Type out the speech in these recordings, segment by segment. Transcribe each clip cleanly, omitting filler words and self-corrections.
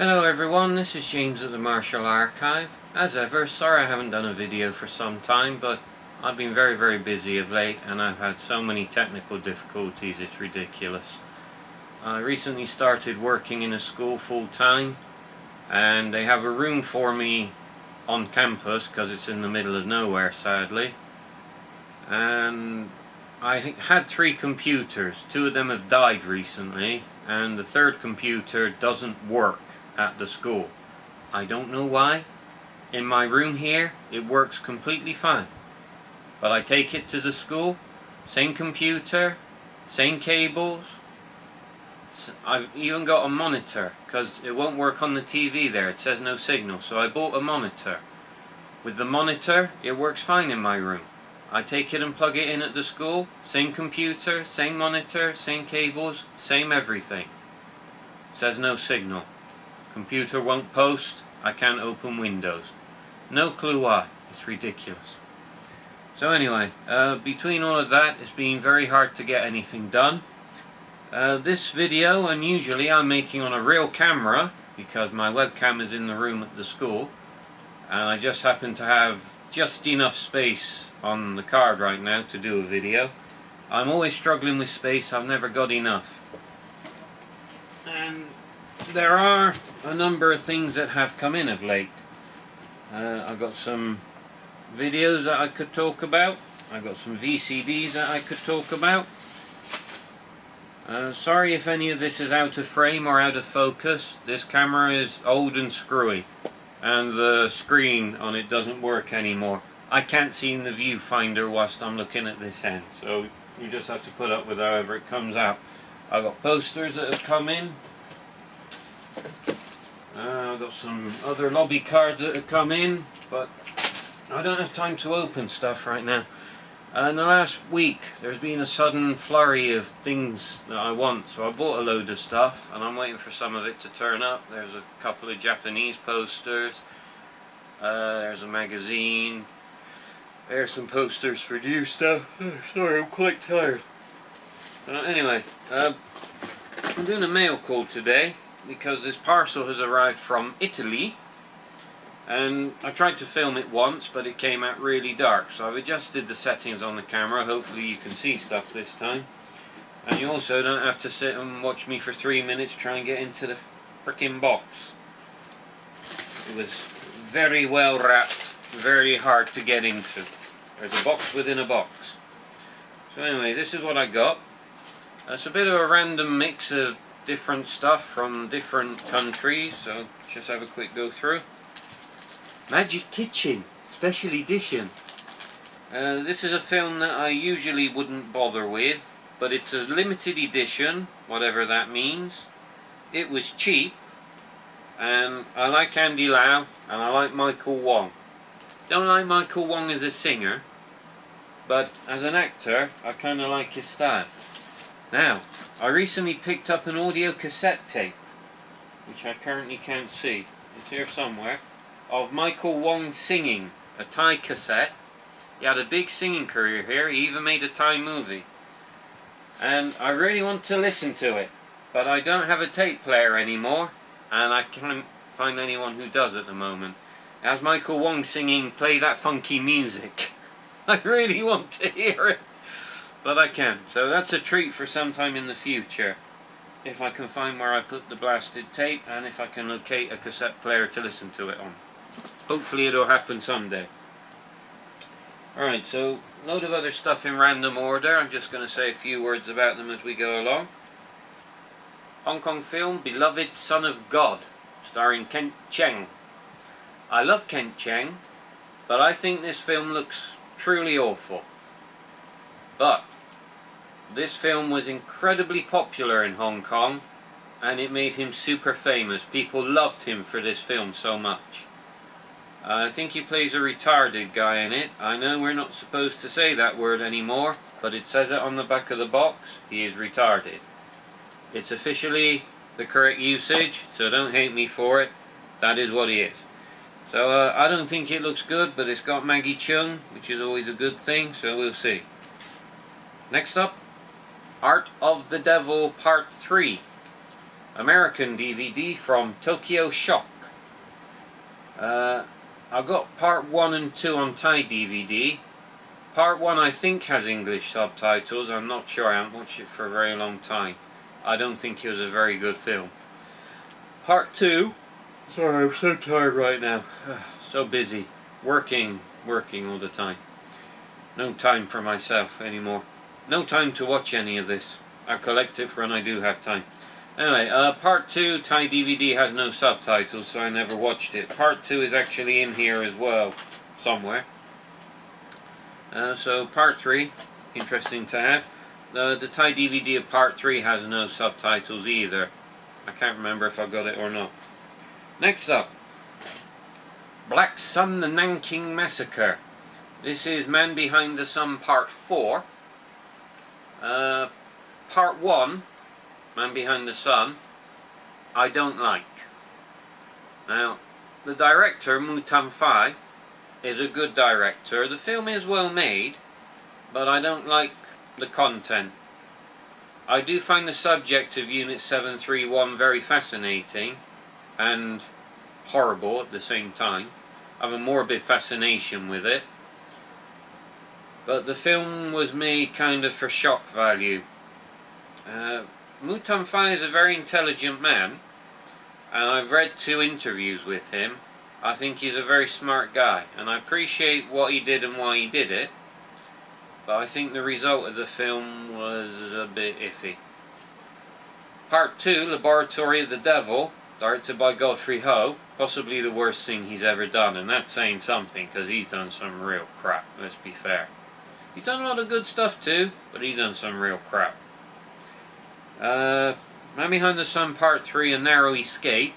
Hello everyone, this is James at the Marshall Archive. As ever, sorry I haven't done a video for some time, but I've been very busy of late and I've had so many technical difficulties it's ridiculous. I recently started working in a school full time and they have a room for me on campus because it's in the middle of nowhere, sadly. And I had 3 computers. 2 of them have died recently and the 3rd computer doesn't work at the school. I don't know why. In my room here it works completely fine, but I take it to the school, same computer, same cables. I've even got a monitor because it won't work on the TV there, it says no signal, so I bought a monitor. With the monitor it works fine in my room. I take it and plug it in at the school, same computer, same monitor, same cables, same everything. It says no signal. Computer won't post, I can't open Windows. No clue why, it's ridiculous. So anyway, between all of that, it's been very hard to get anything done. This video, unusually, I'm making on a real camera because my webcam is in the room at the school and I just happen to have just enough space on the card right now to do a video. I'm always struggling with space, I've never got enough. And there are a number of things that have come in of late. I've got some videos that I could talk about. I've got some VCDs that I could talk about. Sorry if any of this is out of frame or out of focus. This camera is old and screwy and the screen on it doesn't work anymore. I can't see in the viewfinder whilst I'm looking at this end, so you just have to put up with however it comes out. I've got posters that have come in. I've got some other lobby cards that have come in, but I don't have time to open stuff right now. In the last week there's been a sudden flurry of things that I want, so I bought a load of stuff and I'm waiting for some of it to turn up. There's a couple of Japanese posters, there's a magazine, there's some posters for new stuff. Oh, sorry, I'm quite tired. Anyway, I'm doing a mail call today because this parcel has arrived from Italy and I tried to film it once but it came out really dark, so I've adjusted the settings on the camera. Hopefully you can see stuff this time and you also don't have to sit and watch me for 3 minutes try and get into the frickin' box. It was very well wrapped, very hard to get into. There's a box within a box. So anyway, this is what I got. It's a bit of a random mix of different stuff from different countries, so just have a quick go through. Magic Kitchen Special Edition. This is a film that I usually wouldn't bother with, but it's a limited edition, whatever that means. It was cheap, and I like Andy Lau and I like Michael Wong. Don't like Michael Wong as a singer, but as an actor I kind of like his style. Now, I recently picked up an audio cassette tape, which I currently can't see, it's here somewhere, of Michael Wong singing, a Thai cassette. He had a big singing career here, he even made a Thai movie. And I really want to listen to it, but I don't have a tape player anymore, and I can't find anyone who does at the moment. As Michael Wong singing Play That Funky Music. I really want to hear it, but I can't. So that's a treat for sometime in the future. If I can find where I put the blasted tape and if I can locate a cassette player to listen to it on. Hopefully it'll happen someday. Alright, so a load of other stuff in random order. I'm just going to say a few words about them as we go along. Hong Kong film Beloved Son of God, starring Kent Cheng. I love Kent Cheng, but I think this film looks truly awful. But this film was incredibly popular in Hong Kong and it made him super famous. People loved him for this film so much. I think he plays a retarded guy in it. I know we're not supposed to say that word anymore, but it says it on the back of the box. He is retarded. It's officially the correct usage, so don't hate me for it. That is what he is. So I don't think it looks good, but it's got Maggie Cheung, which is always a good thing, so we'll see. Next up, Art of the Devil Part 3. American DVD from Tokyo Shock. I've got part 1 and 2 on Thai DVD. Part 1 I think has English subtitles. I'm not sure, I haven't watched it for a very long time. I don't think it was a very good film. Part 2, sorry, I'm so tired right now. So busy. Working all the time. No time for myself anymore. No time to watch any of this. I collect it for when I do have time. Anyway, part 2, Thai DVD has no subtitles, so I never watched it. Part 2 is actually in here as well, somewhere. So part 3, interesting to have. The Thai DVD of part 3 has no subtitles either. I can't remember if I got it or not. Next up, Black Sun: The Nanking Massacre. This is Man Behind the Sun Part 4. Part 1, Man Behind the Sun, I don't like. Now, the director, Mu Tam-fai, is a good director. The film is well made, but I don't like the content. I do find the subject of Unit 731 very fascinating and horrible at the same time. I have a morbid fascination with it. But the film was made kind of for shock value. Mu Tam-fai is a very intelligent man, and I've read 2 interviews with him. I think he's a very smart guy, and I appreciate what he did and why he did it, but I think the result of the film was a bit iffy. Part 2, Laboratory of the Devil, directed by Godfrey Ho, possibly the worst thing he's ever done, and that's saying something, because he's done some real crap, let's be fair. He's done a lot of good stuff too, but he's done some real crap. Man Behind the Sun Part 3, A Narrow Escape.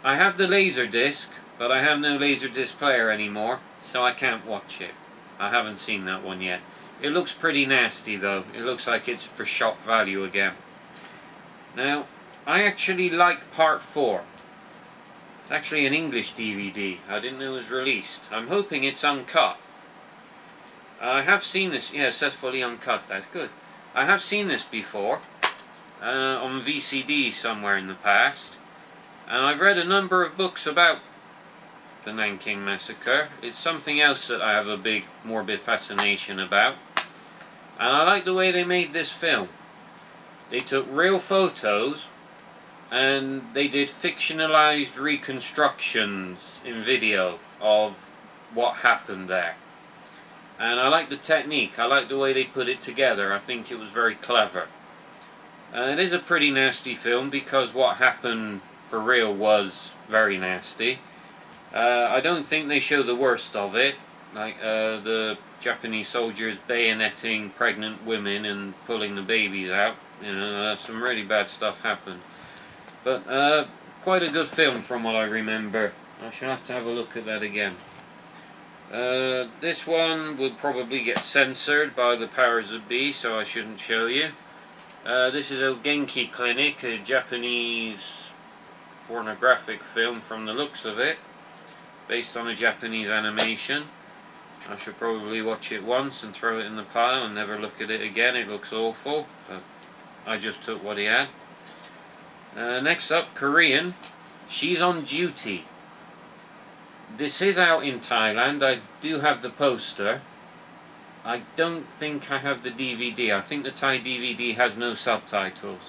I have the Laserdisc, but I have no Laserdisc player anymore, so I can't watch it. I haven't seen that one yet. It looks pretty nasty though. It looks like it's for shock value again. Now, I actually like Part 4. It's actually an English DVD. I didn't know it was released. I'm hoping it's uncut. I have seen this, yeah, it says fully uncut, that's good. I have seen this before, on VCD somewhere in the past, and I've read a number of books about the Nanking Massacre. It's something else that I have a big morbid fascination about, and I like the way they made this film. They took real photos, and they did fictionalized reconstructions in video of what happened there. And I like the technique, I like the way they put it together. I think it was very clever. It is a pretty nasty film because what happened for real was very nasty. I don't think they show the worst of it, like the Japanese soldiers bayoneting pregnant women and pulling the babies out. You know, some really bad stuff happened. But quite a good film from what I remember. I shall have to have a look at that again. This one would probably get censored by the powers that be, so I shouldn't show you. This is Ogenki Clinic, a Japanese pornographic film from the looks of it, based on a Japanese animation. I should probably watch it once and throw it in the pile and never look at it again. It looks awful, but I just took what he had. Next up, Korean, She's on Duty. This is out in Thailand. I do have the poster. I don't think I have the DVD. I think the Thai DVD has no subtitles.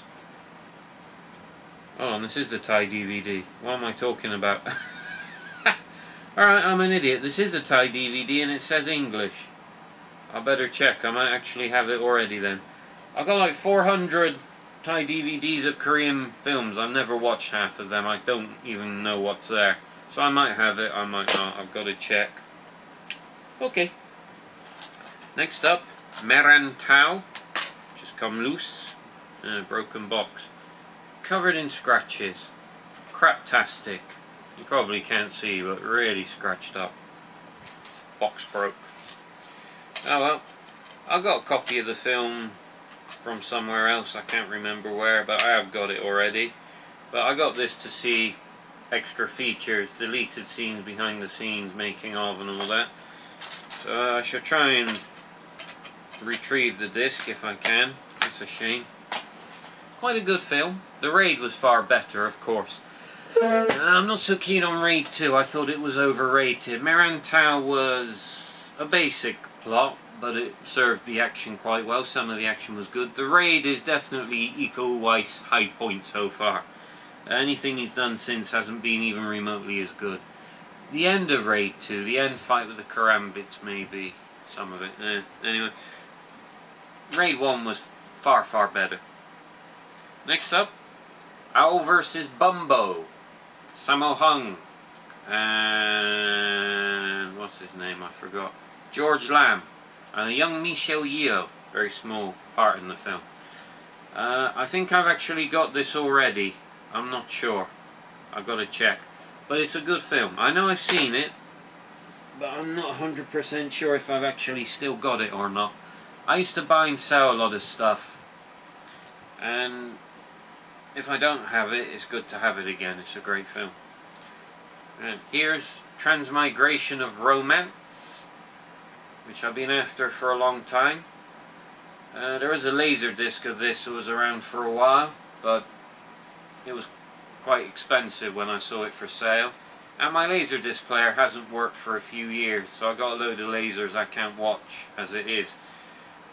Oh, and this is the Thai DVD. What am I talking about? Alright, I'm an idiot. This is the Thai DVD and it says English. I better check. I might actually have it already then. I've got like 400 Thai DVDs of Korean films. I've never watched half of them. I don't even know what's there. So I might have it, I might not. I've got to check. Okay. Next up, Meran Tao. Just come loose. In a broken box. Covered in scratches. Craptastic. You probably can't see, but really scratched up. Box broke. Oh well. I got a copy of the film from somewhere else. I can't remember where, but I have got it already. But I got this to see extra features, deleted scenes, behind the scenes, making of and all that. So I shall try and retrieve the disc if I can. It's a shame. quite a good film. The Raid was far better, of course. I'm not so keen on Raid 2. I thought it was overrated. Merantau was a basic plot, but it served the action quite well. Some of the action was good. The Raid is definitely Iko Uwais' high point so far. Anything he's done since hasn't been even remotely as good. The end of Raid 2, the end fight with the Karambits, maybe some of it. Anyway, Raid 1 was far, far better. Next up, Owl vs. Bumbo. Sammo Hung. And what's his name? I forgot. George Lamb. And a young Michelle Yeoh. Very small part in the film. I think I've actually got this already. I'm not sure. I've got to check. But it's a good film. I know I've seen it, but I'm not 100% sure if I've actually still got it or not. I used to buy and sell a lot of stuff, and if I don't have it, it's good to have it again. It's a great film. And here's Transmigration of Romance, which I've been after for a long time. There was a laser disc of this that was around for a while, but it was quite expensive when I saw it for sale. And my Laserdisc player hasn't worked for a few years, so I got a load of lasers I can't watch as it is.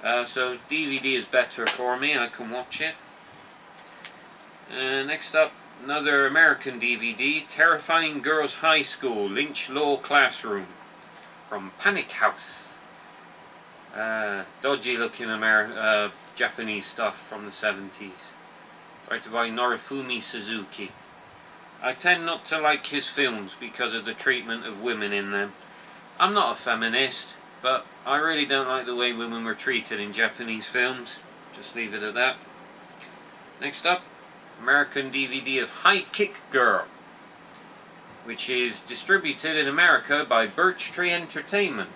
So DVD is better for me, I can watch it. Next up, another American DVD, Terrifying Girls High School, Lynch Law Classroom, from Panic House. Dodgy looking Japanese stuff from the 70s. Directed by Norifumi Suzuki. I tend not to like his films because of the treatment of women in them. I'm not a feminist, but I really don't like the way women were treated in Japanese films. Just leave it at that. Next up, American DVD of High Kick Girl, which is distributed in America by Birch Tree Entertainment.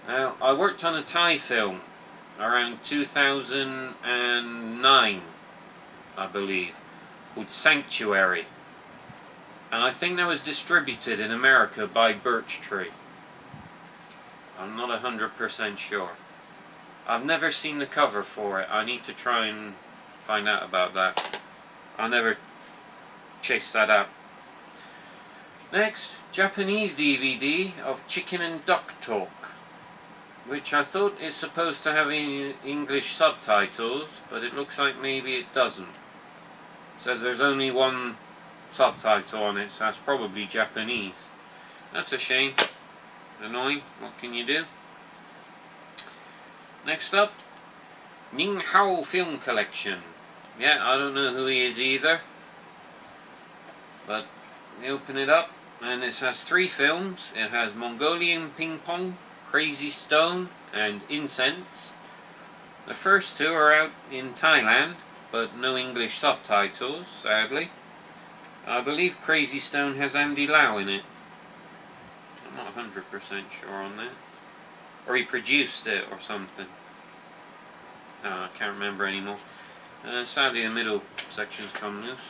Now, I worked on a Thai film around 2009, I believe, called Sanctuary, and I think that was distributed in America by Birch Tree. I'm not 100% sure. I've never seen the cover for it. I need to try and find out about that. I'll never chase that out. Next, Japanese DVD of Chicken and Duck Talk, which I thought is supposed to have English subtitles, but it looks like maybe it doesn't. It says there's only one subtitle on it, so that's probably Japanese. That's a shame. Annoying. What can you do? Next up, Ning Hao Film Collection. Yeah, I don't know who he is either, but we open it up and this has 3 films. It has Mongolian Ping Pong, Crazy Stone and Incense. The first 2 are out in Thailand, but no English subtitles, sadly. I believe Crazy Stone has Andy Lau in it. I'm not 100% sure on that. Or he produced it or something. No, I can't remember anymore. Sadly the middle section's come loose.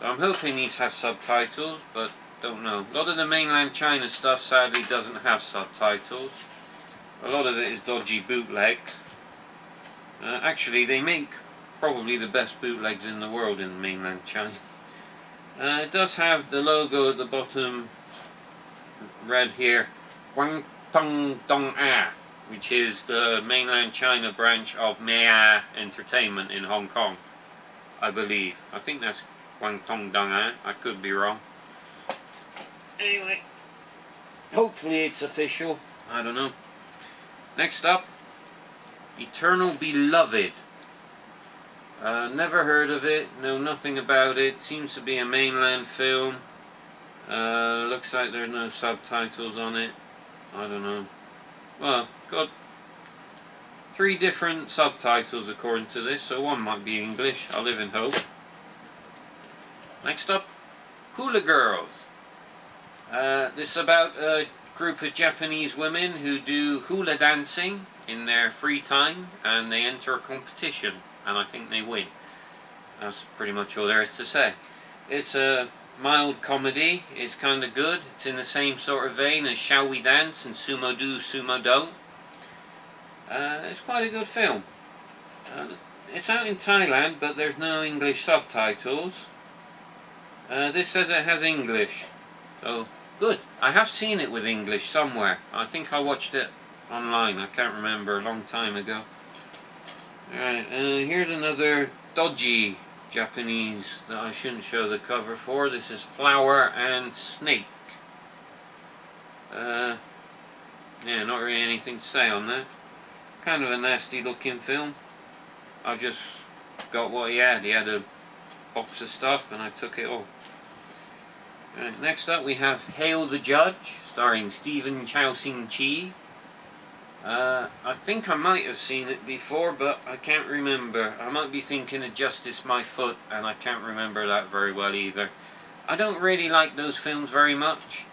So I'm hoping these have subtitles, but don't know. A lot of the mainland China stuff sadly doesn't have subtitles. A lot of it is dodgy bootlegs. Actually, they make probably the best bootlegs in the world in mainland China. It does have the logo at the bottom, read here, Guangdong Dong-A, which is the mainland China branch of Mea Entertainment in Hong Kong, I believe. I think that's Guangdong Dong-A, I could be wrong. Anyway, hopefully it's official, I don't know. Next up, Eternal Beloved. Never heard of it, know nothing about it. Seems to be a mainland film. Looks like there's no subtitles on it. I don't know. Well, it's got 3 different subtitles according to this, so one might be English. I'll live in hope. Next up, Hula Girls. This is about a group of Japanese women who do hula dancing in their free time, and they enter a competition, and I think they win. That's pretty much all there is to say. It's a mild comedy. It's kind of good. It's in the same sort of vein as Shall We Dance and Sumo Do, Sumo Don't. It's quite a good film. It's out in Thailand, but there's no English subtitles. This says it has English, so good. I have seen it with English somewhere. I think I watched it online. I can't remember, a long time ago. Alright, here's another dodgy Japanese that I shouldn't show the cover for. This is Flower and Snake. Yeah, not really anything to say on that. Kind of a nasty looking film. I just got what he had. He had a box of stuff and I took it all. Right, next up we have Hail the Judge, starring Stephen Chow Sing Chi. I think I might have seen it before, but I can't remember. I might be thinking of Justice My Foot, and I can't remember that very well either. I don't really like those films very much.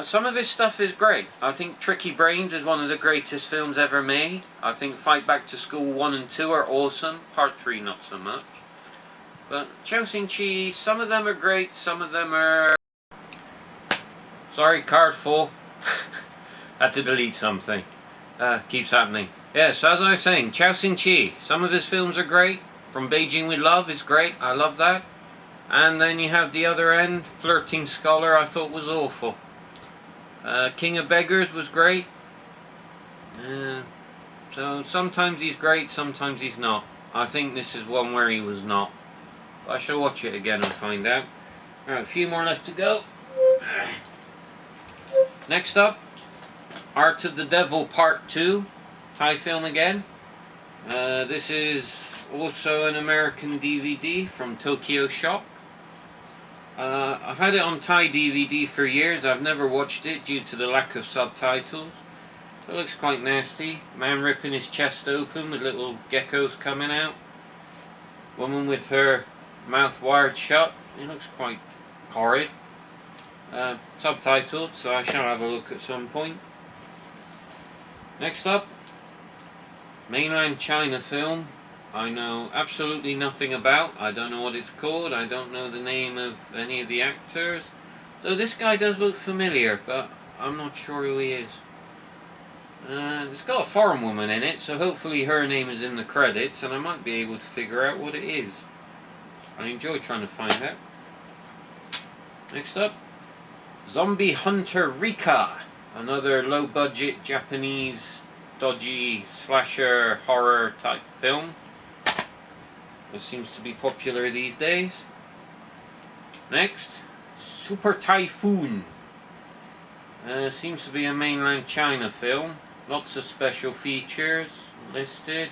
Some of his stuff is great. I think Tricky Brains is one of the greatest films ever made. I think Fight Back to School 1 and 2 are awesome. Part 3 not so much. But Chow Sing Chi, some of them are great, some of them are... Sorry, card full. Had to delete something. Keeps happening. Yeah, so as I was saying, Chow Sing Chi, some of his films are great. From Beijing with Love is great, I love that. And then you have the other end, Flirting Scholar, I thought was awful. King of Beggars was great. So sometimes he's great, sometimes he's not. I think this is one where he was not. But I shall watch it again and find out. Alright, a few more left to go. Next up, Art of the Devil Part 2, Thai film again. This is also an American DVD from Tokyo Shock. I've had it on Thai DVD for years. I've never watched it due to the lack of subtitles. It looks quite nasty. Man ripping his chest open with little geckos coming out. Woman with her mouth wired shut. It looks quite horrid. Subtitled, so I shall have a look at some point. Next up, mainland China film. I know absolutely nothing about. I don't know what it's called. I don't know the name of any of the actors. Though this guy does look familiar, but I'm not sure who he is. It's got a foreign woman in it, so hopefully her name is in the credits and I might be able to figure out what it is. I enjoy trying to find out. Next up, Zombie Hunter Rika. Another low-budget Japanese dodgy slasher horror type film. It seems to be popular these days. Next, Super Typhoon. Seems to be a mainland China film. Lots of special features listed.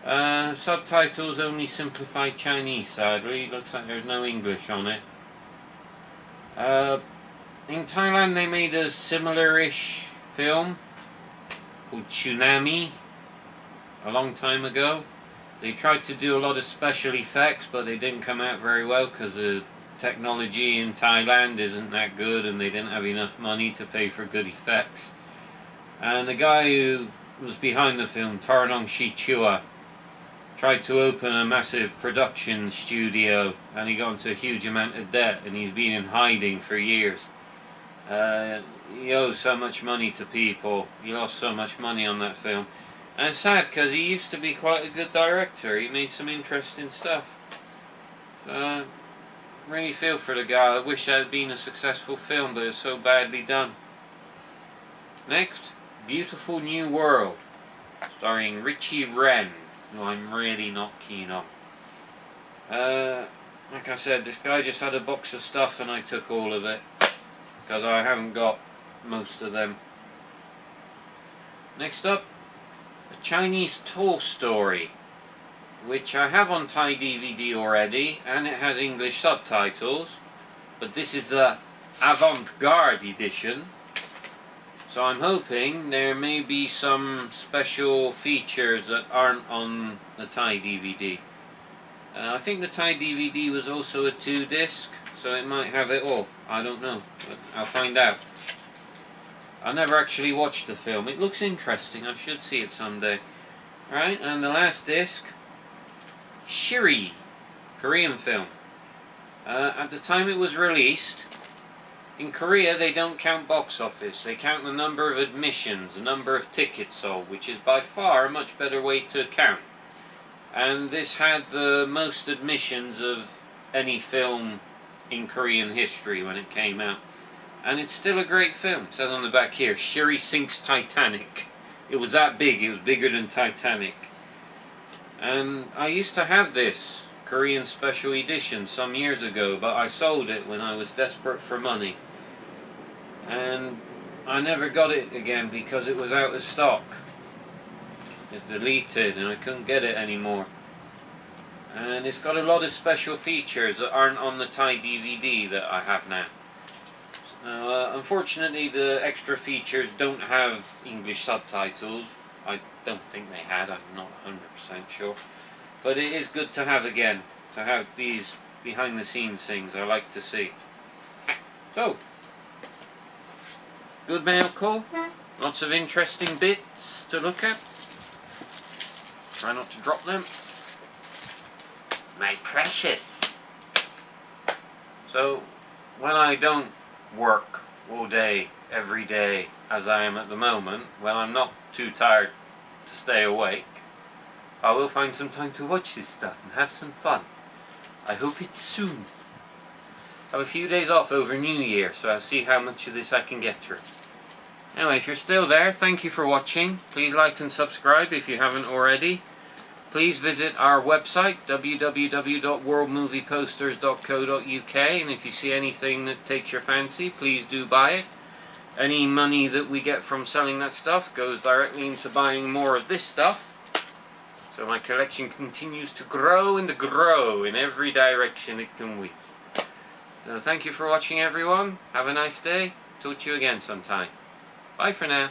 Subtitles only simplified Chinese, sadly. Looks like there's no English on it. In Thailand they made a similar-ish film called Tsunami a long time ago. They tried to do a lot of special effects, but they didn't come out very well because the technology in Thailand isn't that good and they didn't have enough money to pay for good effects. And the guy who was behind the film, Taranong Shichua, tried to open a massive production studio and he got into a huge amount of debt and he's been in hiding for years. He owes so much money to people. He lost so much money on that film. And it's sad because he used to be quite a good director. He made some interesting stuff. Really feel for the guy. I wish that had been a successful film, but it's so badly done. Next, Beautiful New World, starring Richie Ren, who I'm really not keen on. Like I said, this guy just had a box of stuff and I took all of it, because I haven't got most of them. Next up, a Chinese Toy Story, which I have on Thai DVD already, and it has English subtitles, but this is the avant-garde edition, so I'm hoping there may be some special features that aren't on the Thai DVD. I think the Thai DVD was also a 2-disc, so it might have it all. I don't know, but I'll find out. I never actually watched the film. It looks interesting. I should see it someday. Right, and the last disc, Shiri, Korean film. At the time it was released, in Korea they don't count box office. They count the number of admissions, the number of tickets sold, which is by far a much better way to count. and this had the most admissions of any film in Korean history when it came out. And it's still a great film. It says on the back here, Shuri sinks Titanic. It was that big, it was bigger than Titanic. And I used to have this Korean special edition some years ago, but I sold it when I was desperate for money. And I never got it again because it was out of stock. It's deleted and I couldn't get it anymore. And it's got a lot of special features that aren't on the Thai DVD that I have now. Unfortunately, the extra features don't have English subtitles. I don't think they had, I'm not 100% sure. But it is good to have again, to have these behind the scenes things I like to see. So, good mail call, lots of interesting bits to look at. Try not to drop them. My precious! So, when I don't work all day, every day, as I am at the moment, when I'm not too tired to stay awake, I will find some time to watch this stuff and have some fun. I hope it's soon. I have a few days off over New Year, so I'll see how much of this I can get through. Anyway, if you're still there, thank you for watching. Please like and subscribe if you haven't already. Please visit our website, www.worldmovieposters.co.uk, and if you see anything that takes your fancy, please do buy it. Any money that we get from selling that stuff goes directly into buying more of this stuff. So my collection continues to grow and grow in every direction it can with. So thank you for watching, everyone. Have a nice day. Talk to you again sometime. Bye for now.